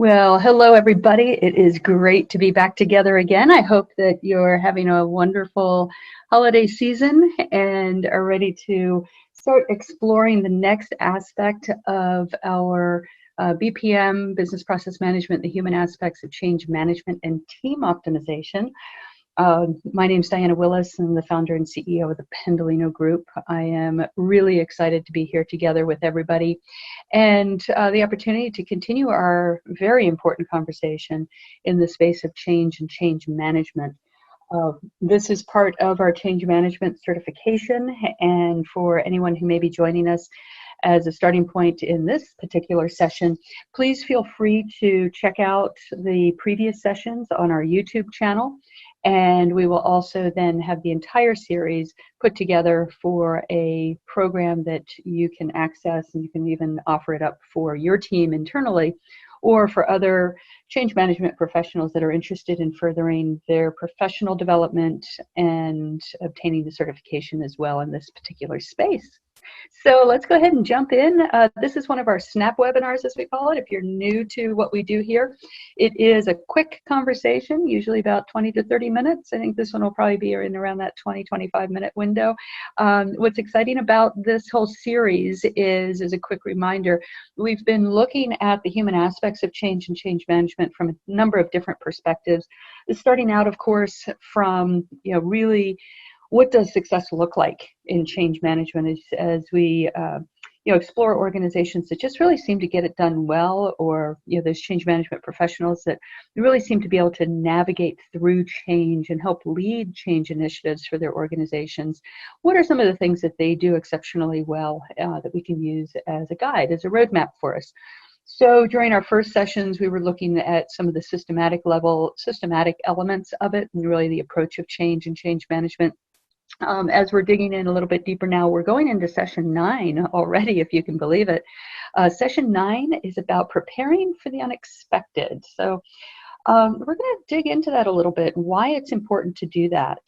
Well, hello everybody. It is great to be back together again. I hope that you're having a wonderful holiday season and are ready to start exploring the next aspect of our BPM, business process management, the human aspects of change management and team optimization. My name is Diana Willis. I'm the founder and CEO of the Pendolino Group. I am really excited to be here together with everybody and the opportunity to continue our very important conversation in the space of change and change management. This is part of our change management certification, and for anyone who may be joining us as a starting point in this particular session, please feel free to check out the previous sessions on our YouTube channel. And we will also then have the entire series put together for a program that you can access, and you can even offer it up for your team internally or for other change management professionals that are interested in furthering their professional development and obtaining the certification as well in this particular space. So let's go ahead and jump in. This is one of our Snap webinars, as we call it. If you're new to what we do here, it is a quick conversation, usually about 20 to 30 minutes. I think this one will probably be in around that 20-25-minute window. What's exciting about this whole series is, as a quick reminder, we've been looking at the human aspects of change and change management from a number of different perspectives. Starting out, of course, from really, what does success look like in change management as we explore organizations that just really seem to get it done well, or those change management professionals that really seem to be able to navigate through change and help lead change initiatives for their organizations. What are some of the things that they do exceptionally well that we can use as a guide, as a roadmap for us? So during our first sessions, we were looking at some of the systematic elements of it, and really the approach of change and change management. As we're digging in a little bit deeper now, we're going into session 9 already, if you can believe it. Session 9 is about preparing for the unexpected. So we're going to dig into that a little bit, why it's important to do that.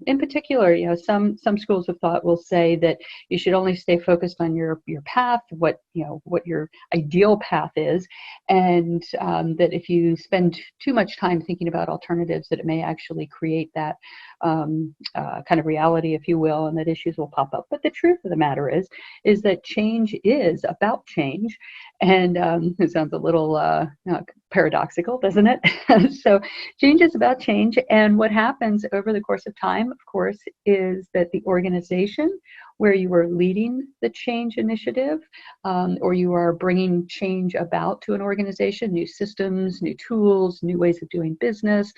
In particular, some schools of thought will say that you should only stay focused on your path, what your ideal path is, and that if you spend too much time thinking about alternatives, that it may actually create that kind of reality, if you will, and that issues will pop up. But the truth of the matter is that change is about change, and it sounds a little paradoxical, doesn't it? So change is about change, and what happens over the course of time, of course, is that the organization where you are leading the change initiative, or you are bringing change about to an organization, new systems, new tools, new ways of doing business,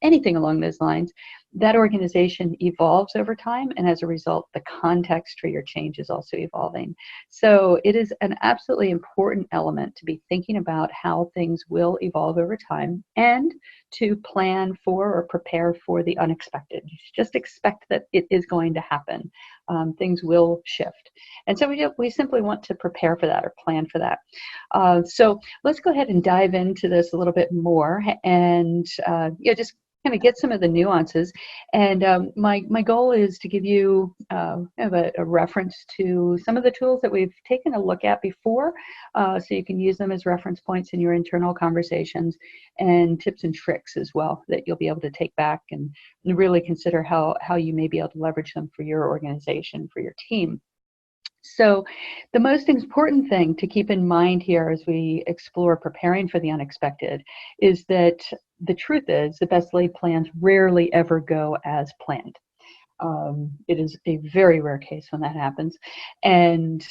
anything along those lines, that organization evolves over time, and as a result, the context for your change is also evolving. So it is an absolutely important element to be thinking about how things will evolve over time and to plan for or prepare for the unexpected. You just expect that it is going to happen. Things will shift. And so we simply want to prepare for that or plan for that. So let's go ahead and dive into this a little bit more and just kind of get some of the nuances. And my goal is to give you kind of a reference to some of the tools that we've taken a look at before, so you can use them as reference points in your internal conversations, and tips and tricks as well that you'll be able to take back and really consider how you may be able to leverage them for your organization, for your team. So the most important thing to keep in mind here as we explore preparing for the unexpected is that the truth is the best laid plans rarely ever go as planned. It is a very rare case when that happens, and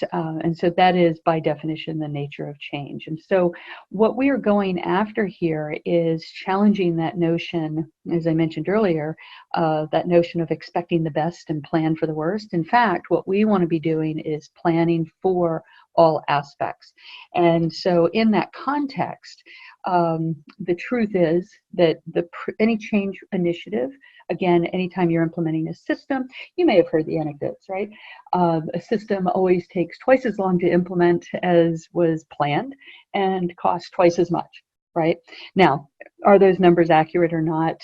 so that is by definition the nature of change. And so what we are going after here is challenging that notion, as I mentioned earlier, that notion of expecting the best and plan for the worst. In fact, what we want to be doing is planning for all aspects. And so in that context, the truth is that any change initiative, again, anytime you're implementing a system, you may have heard the anecdotes, right? A system always takes twice as long to implement as was planned and costs twice as much, right? Now, are those numbers accurate or not?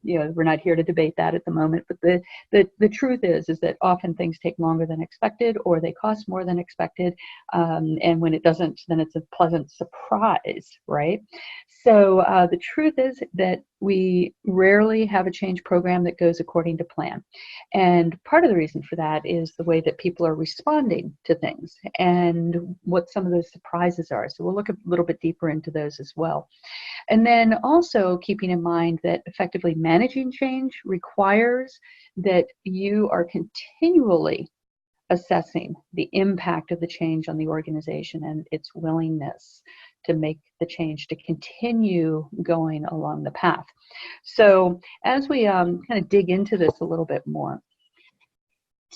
We're not here to debate that at the moment, but the truth is that often things take longer than expected, or they cost more than expected, and when it doesn't, then it's a pleasant surprise, right? So the truth is that we rarely have a change program that goes according to plan, and part of the reason for that is the way that people are responding to things and what some of those surprises are. So we'll look a little bit deeper into those as well. And then also keeping in mind that effectively managing change requires that you are continually assessing the impact of the change on the organization and its willingness to make the change, to continue going along the path. So as we kind of dig into this a little bit more,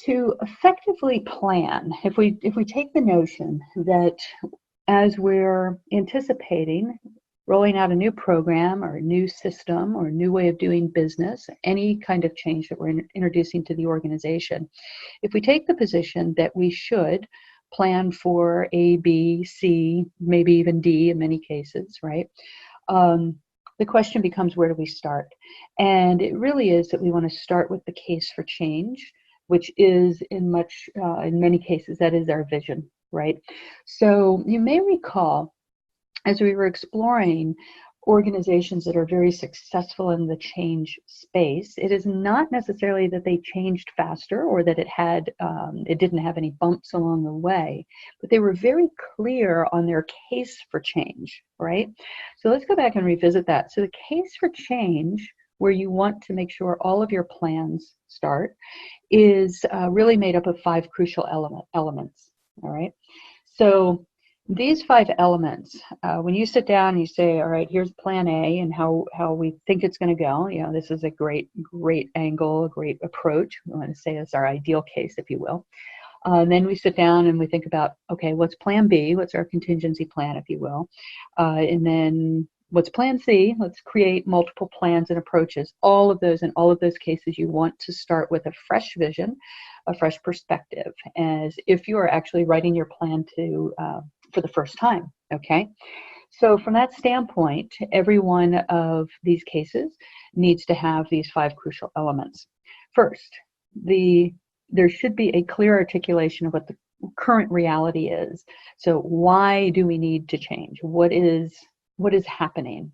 to effectively plan, if we take the notion that as we're anticipating rolling out a new program or a new system or a new way of doing business, any kind of change that we're introducing to the organization, if we take the position that we should plan for A, B, C, maybe even D in many cases, right? The question becomes, where do we start? And it really is that we want to start with the case for change, which is in many cases, that is our vision, right? So you may recall, as we were exploring organizations that are very successful in the change space, it is not necessarily that they changed faster or that it didn't have any bumps along the way, but they were very clear on their case for change, right? So let's go back and revisit that. So the case for change, where you want to make sure all of your plans start, is really made up of 5 crucial elements, all right? So these 5 elements, when you sit down and you say, all right, here's plan A and how we think it's going to go, this is a great angle, a great approach. We want to say it's our ideal case, if you will. Then we sit down and we think about, okay, what's plan B? What's our contingency plan, if you will? And then what's plan C? Let's create multiple plans and approaches. All of those, in all of those cases, you want to start with a fresh vision, a fresh perspective, as if you are actually writing your plan for the first time, okay? So from that standpoint, every one of these cases needs to have these 5 crucial elements. First, there should be a clear articulation of what the current reality is. So why do we need to change? What is happening?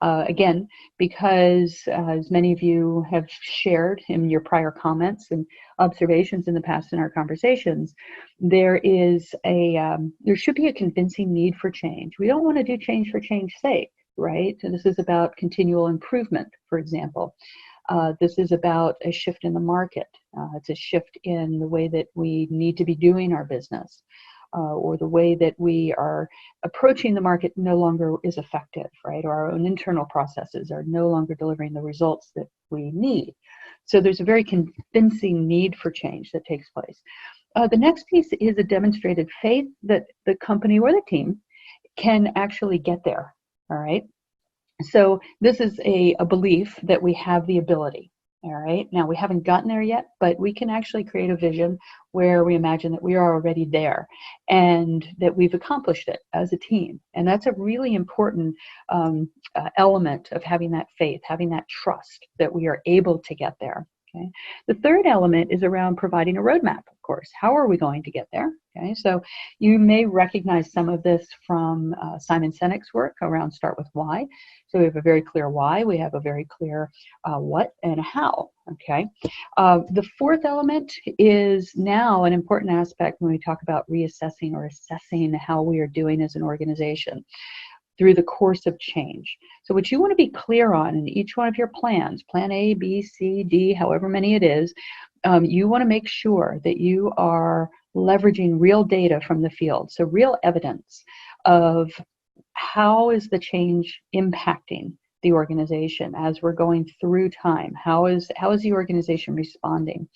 Again, because as many of you have shared in your prior comments and observations in the past in our conversations, there should be a convincing need for change. We don't want to do change for change's sake, right? So this is about continual improvement, for example. This is about a shift in the market. It's a shift in the way that we need to be doing our business. Or the way that we are approaching the market no longer is effective, right? Or our own internal processes are no longer delivering the results that we need. So there's a very convincing need for change that takes place. The next piece is a demonstrated faith that the company or the team can actually get there, all right? So this is a belief that we have the ability. All right. Now, we haven't gotten there yet, but we can actually create a vision where we imagine that we are already there and that we've accomplished it as a team. And that's a really important element of having that faith, having that trust that we are able to get there. Okay. The third element is around providing a roadmap, of course. How are we going to get there? Okay. So you may recognize some of this from Simon Sinek's work around Start With Why. So we have a very clear why, we have a very clear what and how, okay? The fourth element is now an important aspect when we talk about reassessing or assessing how we are doing as an organization through the course of change. So what you want to be clear on in each one of your plans, plan A, B, C, D, however many it is, you want to make sure that you are leveraging real data from the field. So real evidence of how is the change impacting the organization as we're going through time? How is the organization responding?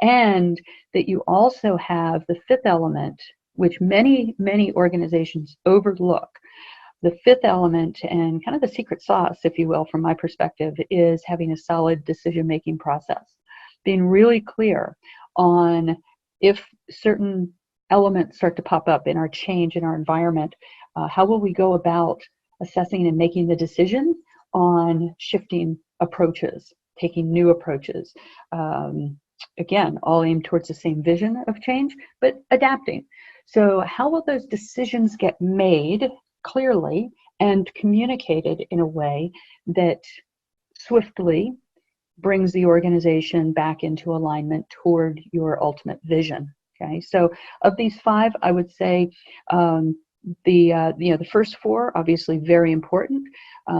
And that you also have the fifth element, which many organizations overlook. The fifth element, and kind of the secret sauce, if you will, from my perspective, is having a solid decision-making process. Being really clear on if certain elements start to pop up in our change, in our environment, how will we go about assessing and making the decision? on shifting approaches, taking new approaches. Again, all aimed towards the same vision of change, but adapting. So how will those decisions get made clearly and communicated in a way that swiftly brings the organization back into alignment toward your ultimate vision? Okay, so of these five, I would say the first four, obviously very important,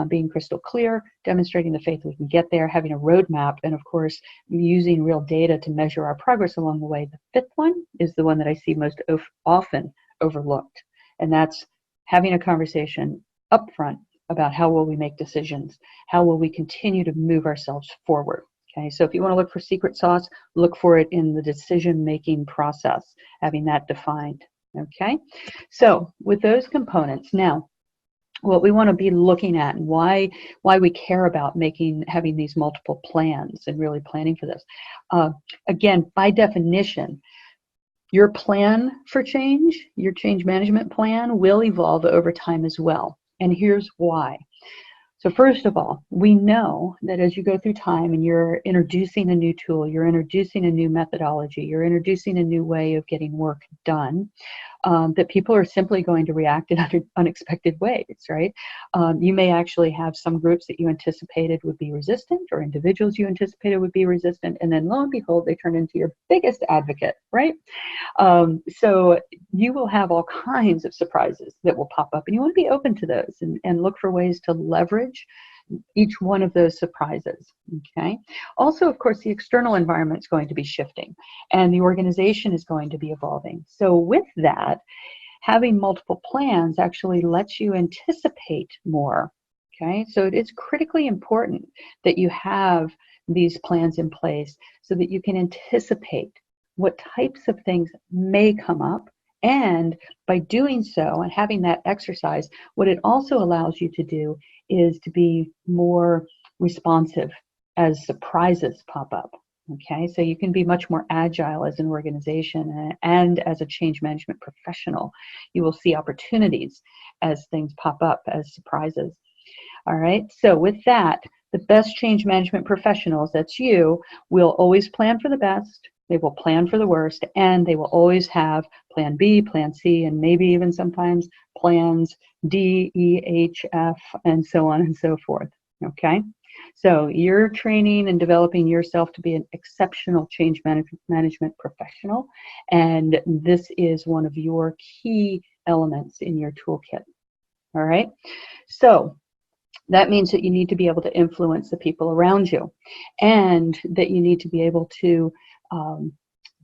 being crystal clear, demonstrating the faith we can get there, having a roadmap, and of course using real data to measure our progress along the way. The fifth one is the one that I see most often overlooked, and that's having a conversation up front about how will we make decisions, how will we continue to move ourselves forward. Okay, so if you want to look for secret sauce, look for it in the decision-making process, having that defined. Okay, so with those components, now what we want to be looking at and why we care about having these multiple plans and really planning for this. Again, by definition, your plan for change, your change management plan, will evolve over time as well. And here's why. So first of all, we know that as you go through time and you're introducing a new tool, you're introducing a new methodology, you're introducing a new way of getting work done, that people are simply going to react in unexpected ways, right? You may actually have some groups that you anticipated would be resistant, or individuals you anticipated would be resistant, and then lo and behold, they turn into your biggest advocate, right? So you will have all kinds of surprises that will pop up, and you want to be open to those and look for ways to leverage each one of those surprises. Okay. Also, of course, the external environment is going to be shifting and the organization is going to be evolving. So with that, having multiple plans actually lets you anticipate more. Okay. So it is critically important that you have these plans in place so that you can anticipate what types of things may come up. And by doing so and having that exercise, what it also allows you to do is to be more responsive as surprises pop up. Okay, so you can be much more agile as an organization and as a change management professional. You will see opportunities as things pop up as surprises. All right, so with that, the best change management professionals, that's you, will always plan for the best. They will plan for the worst, and they will always have plan B, plan C, and maybe even sometimes plans D, E, H, F, and so on and so forth. Okay? So you're training and developing yourself to be an exceptional change management professional, and this is one of your key elements in your toolkit. All right? So that means that you need to be able to influence the people around you, and that you need to be able to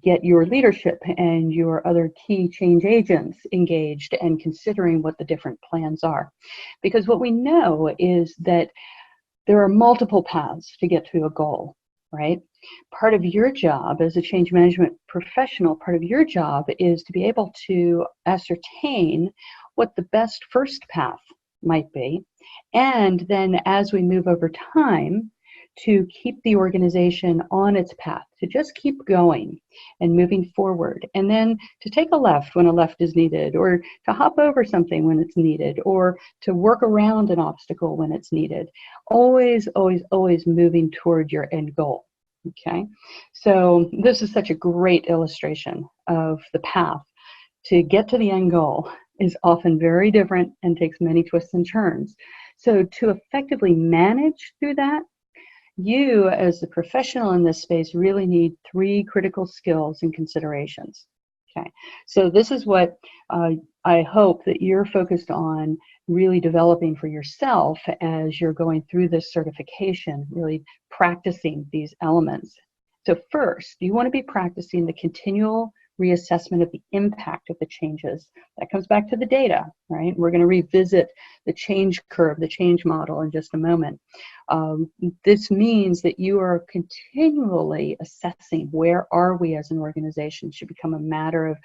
get your leadership and your other key change agents engaged and considering what the different plans are. Because what we know is that there are multiple paths to get to a goal, right? Part of your job as a change management professional, part of your job is to be able to ascertain what the best first path might be. And then as we move over time, to keep the organization on its path, to just keep going and moving forward, and then to take a left when a left is needed, or to hop over something when it's needed, or to work around an obstacle when it's needed. Always, always, always moving toward your end goal. Okay, so this is such a great illustration of the path to get to the end goal is often very different and takes many twists and turns. So to effectively manage through that, you, as the professional in this space, really need 3 critical skills and considerations. Okay, so this is what I hope that you're focused on really developing for yourself as you're going through this certification, really practicing these elements. So first, you want to be practicing the continual reassessment of the impact of the changes. That comes back to the data, right? We're going to revisit the change curve, the change model in just a moment. This means that you are continually assessing where are we as an organization. It should become a matter of,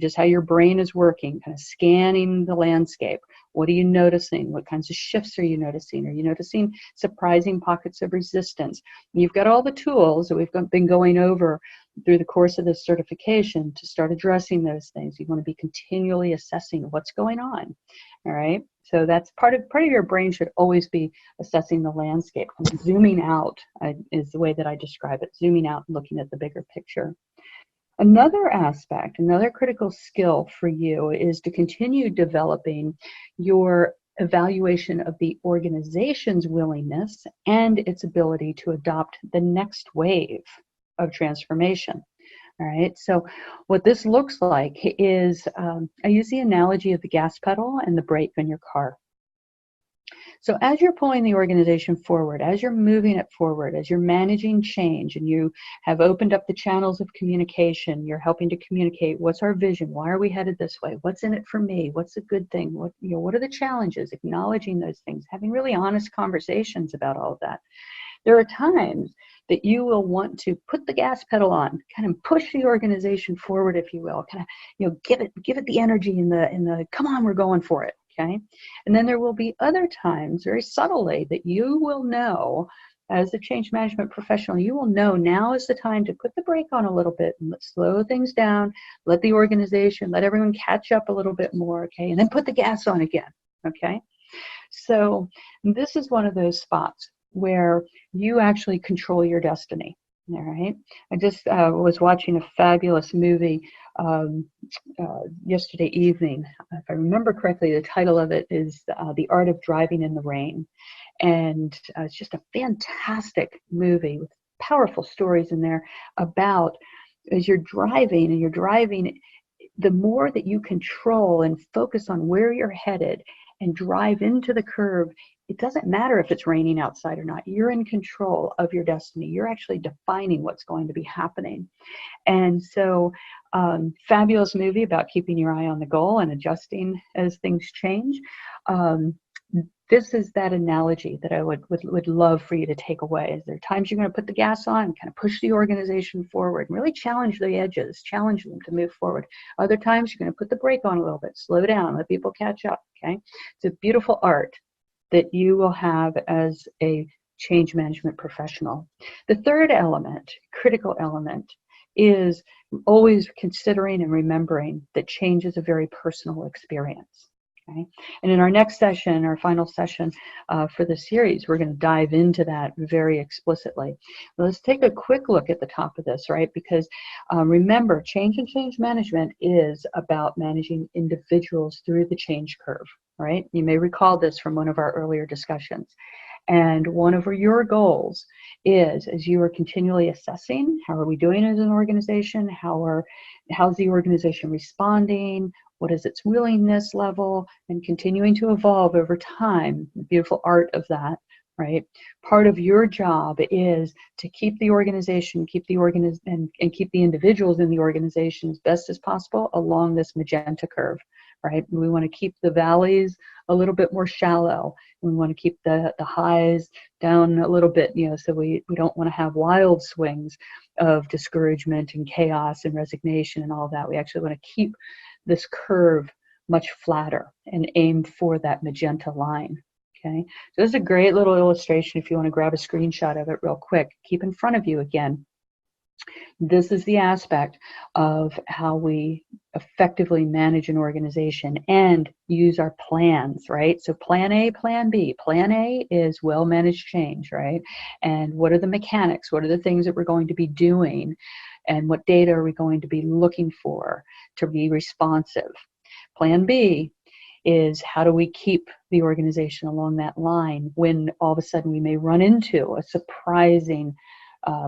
just how your brain is working, kind of scanning the landscape. What are you noticing? What kinds of shifts are you noticing? Are you noticing surprising pockets of resistance? You've got all the tools that we've been going over through the course of this certification to start addressing those things. You want to be continually assessing what's going on. All right. So that's part of your brain should always be assessing the landscape. Zooming out is the way that I describe it. Zooming out and looking at the bigger picture. Another aspect, another critical skill for you is to continue developing your evaluation of the organization's willingness and its ability to adopt the next wave of transformation. All right, so what this looks like is, I use the analogy of the gas pedal and the brake on your car. So as you're pulling the organization forward, as you're moving it forward, as you're managing change, and you have opened up the channels of communication, you're helping to communicate what's our vision, why are we headed this way, what's in it for me, what's a good thing, what are the challenges, acknowledging those things, having really honest conversations about all of that. There are times that you will want to put the gas pedal on, kind of push the organization forward, if you will, kind of, give it the energy in the come on, we're going for it. Okay. And then there will be other times, very subtly, that you will know as a change management professional, you will know now is the time to put the brake on a little bit and let's slow things down, let the organization, let everyone catch up a little bit more. Okay. And then put the gas on again. Okay. So this is one of those spots where you actually control your destiny. All right. I just was watching a fabulous movie yesterday evening. If I remember correctly, the title of it is The Art of Driving in the Rain. And it's just a fantastic movie with powerful stories in there about as you're driving, the more that you control and focus on where you're headed and drive into the curve, it doesn't matter if it's raining outside or not. You're in control of your destiny. You're actually defining what's going to be happening. And so, fabulous movie about keeping your eye on the goal and adjusting as things change. This is that analogy that I would love for you to take away. Is there times you're going to put the gas on and kind of push the organization forward and really challenge the edges, challenge them to move forward. Other times you're going to put the brake on a little bit, slow down, let people catch up. Okay, it's a beautiful art that you will have as a change management professional. The third element, critical element, is always considering and remembering that change is a very personal experience. Okay? And in our next session, our final session for the series, we're going to dive into that very explicitly. Let's take a quick look at the top of this, right? Because remember, change and change management is about managing individuals through the change curve, right? You may recall this from one of our earlier discussions. And one of your goals is, as you are continually assessing, how are we doing as an organization? How's the organization responding? What is its willingness level? And continuing to evolve over time. The beautiful art of that, right? Part of your job is to keep the organization, and keep the individuals in the organization as best as possible along this magenta curve, right? We want to keep the valleys a little bit more shallow. We want to keep the highs down a little bit, so we don't want to have wild swings of discouragement and chaos and resignation and all that. We actually want to keep this curve much flatter and aim for that magenta line. Okay, so this is a great little illustration if you want to grab a screenshot of it real quick. Keep in front of you again. This is the aspect of how we effectively manage an organization and use our plans, right? So plan A, plan B. Plan A is well-managed change, right? And what are the mechanics? What are the things that we're going to be doing? And what data are we going to be looking for to be responsive? Plan B is how do we keep the organization along that line when all of a sudden we may run into a surprising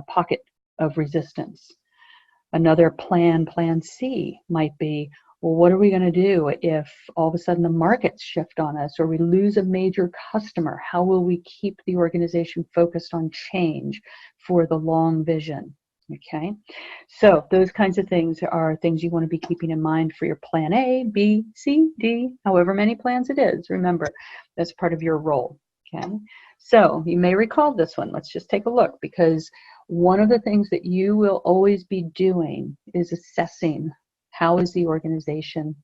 pocket of resistance. Another plan C, might be, well, what are we going to do if all of a sudden the markets shift on us or we lose a major customer? How will we keep the organization focused on change for the long vision? Okay, so those kinds of things are things you want to be keeping in mind for your plan A, B, C, D, however many plans it is. Remember, that's part of your role. Okay, so you may recall this one. Let's just take a look, because one of the things that you will always be doing is assessing how is the organization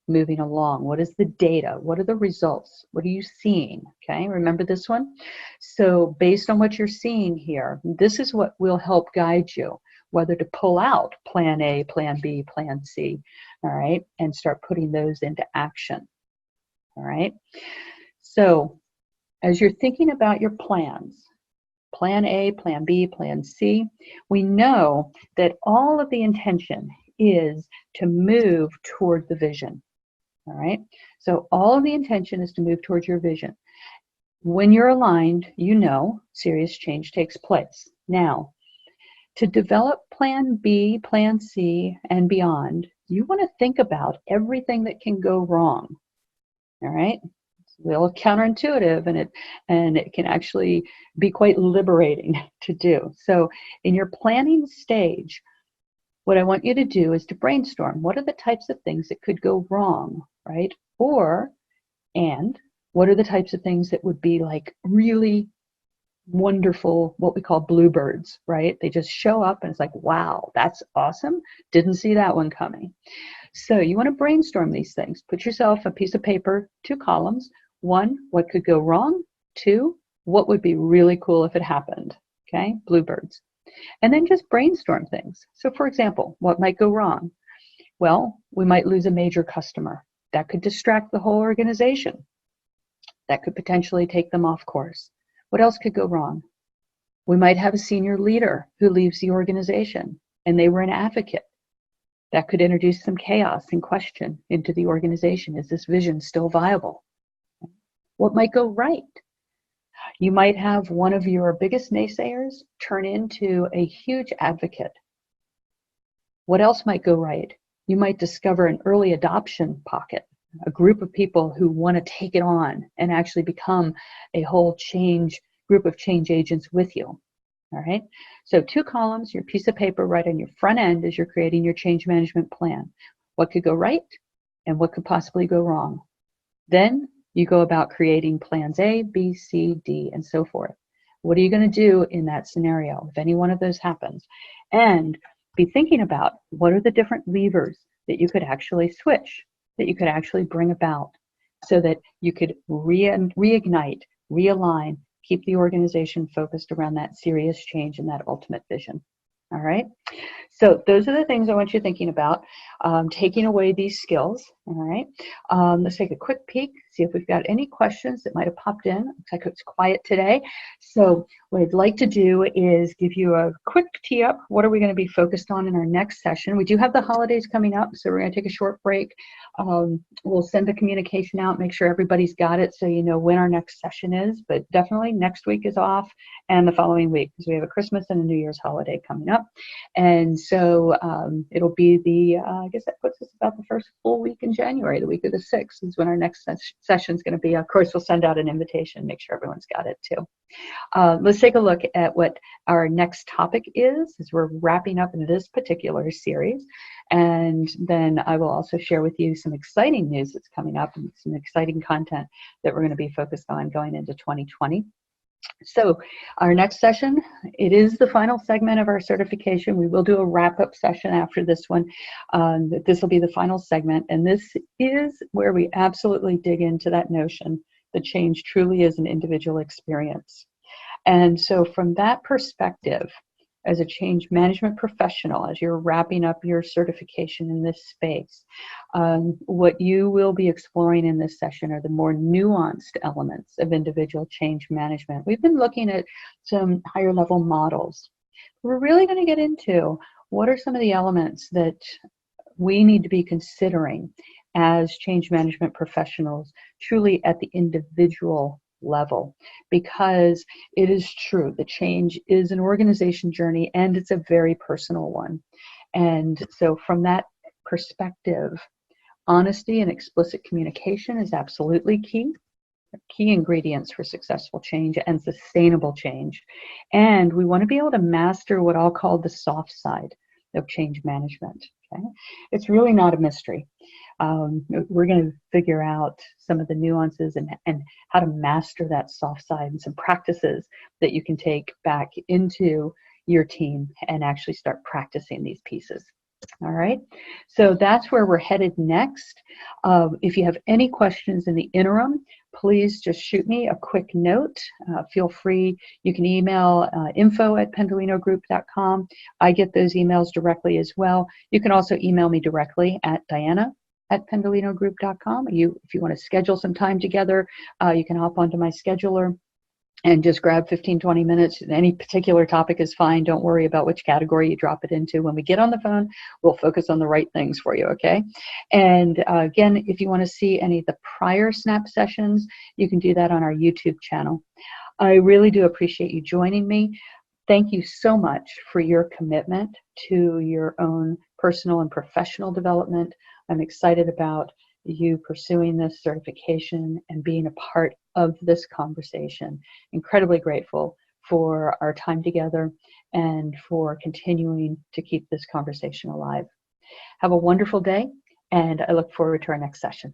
moving along? What is the data? What are the results? What are you seeing? Okay, remember this one? So based on what you're seeing here, this is what will help guide you. whether to pull out plan A, plan B, plan C, all right, and start putting those into action, all right? So as you're thinking about your plans, plan A, plan B, plan C, we know that all of the intention is to move toward the vision, all right? So all of the intention is to move towards your vision. When you're aligned, you know serious change takes place. Now, to develop plan B, plan C, and beyond, you want to think about everything that can go wrong, all right? It's a little counterintuitive, and it can actually be quite liberating to do. So in your planning stage, what I want you to do is to brainstorm. What are the types of things that could go wrong, right? And what are the types of things that would be like really wonderful, what we call bluebirds, right? They just show up and it's like, wow, that's awesome. Didn't see that one coming. So you want to brainstorm these things. Put yourself a piece of paper, 2 columns. 1, what could go wrong? 2, what would be really cool if it happened? Okay, bluebirds. And then just brainstorm things. So for example, what might go wrong? Well, we might lose a major customer. That could distract the whole organization. That could potentially take them off course. What else could go wrong? We might have a senior leader who leaves the organization and they were an advocate. That could introduce some chaos and question into the organization. Is this vision still viable? What might go right? You might have one of your biggest naysayers turn into a huge advocate. What else might go right? You might discover an early adoption pocket, a group of people who want to take it on and actually become a whole group of change agents with you. All right. So 2 columns, your piece of paper right on your front end as you're creating your change management plan. What could go right and what could possibly go wrong? Then you go about creating plans A, B, C, D, and so forth. What are you going to do in that scenario if any one of those happens? And be thinking about what are the different levers that you could actually switch, that you could actually bring about so that you could reignite, realign, keep the organization focused around that serious change and that ultimate vision. All right. So those are the things I want you thinking about, taking away these skills. All right. Let's take a quick peek, see if we've got any questions that might have popped in. Looks like it's quiet today. So what I'd like to do is give you a quick tee up. What are we going to be focused on in our next session? We do have the holidays coming up, so we're going to take a short break. We'll send the communication out, make sure everybody's got it so you know when our next session is. But definitely next week is off and the following week because we have a Christmas and a New Year's holiday coming up. And so it'll be I guess that puts us about the first full week in January, the week of the 6th is when our next session is going to be. Of course, we'll send out an invitation, make sure everyone's got it too. Let's take a look at what our next topic is as we're wrapping up in this particular series. And then I will also share with you some exciting news that's coming up and some exciting content that we're going to be focused on going into 2020. So our next session, it is the final segment of our certification. We will do a wrap-up session after this one. This will be the final segment, and this is where we absolutely dig into that notion that change truly is an individual experience. And so from that perspective, as a change management professional, as you're wrapping up your certification in this space, what you will be exploring in this session are the more nuanced elements of individual change management. We've been looking at some higher level models. We're really going to get into what are some of the elements that we need to be considering as change management professionals, truly at the individual level, because it is true that change is an organization journey and it's a very personal one. And so from that perspective, honesty and explicit communication is absolutely key ingredients for successful change and sustainable change. And we want to be able to master what I'll call the soft side of change management. Okay? It's really not a mystery. We're going to figure out some of the nuances and how to master that soft side and some practices that you can take back into your team and actually start practicing these pieces. All right, so that's where we're headed next. If you have any questions in the interim, please just shoot me a quick note. Feel free. You can email info@pendolinogroup.com. I get those emails directly as well. You can also email me directly at diana@pendolinogroup.com. If you want to schedule some time together, you can hop onto my scheduler and just grab 15, 20 minutes. Any particular topic is fine. Don't worry about which category you drop it into. When we get on the phone, we'll focus on the right things for you, okay? And again, if you want to see any of the prior SNAP sessions, you can do that on our YouTube channel. I really do appreciate you joining me. Thank you so much for your commitment to your own personal and professional development. I'm excited about you pursuing this certification and being a part of this conversation. Incredibly grateful for our time together and for continuing to keep this conversation alive. Have a wonderful day, and I look forward to our next session.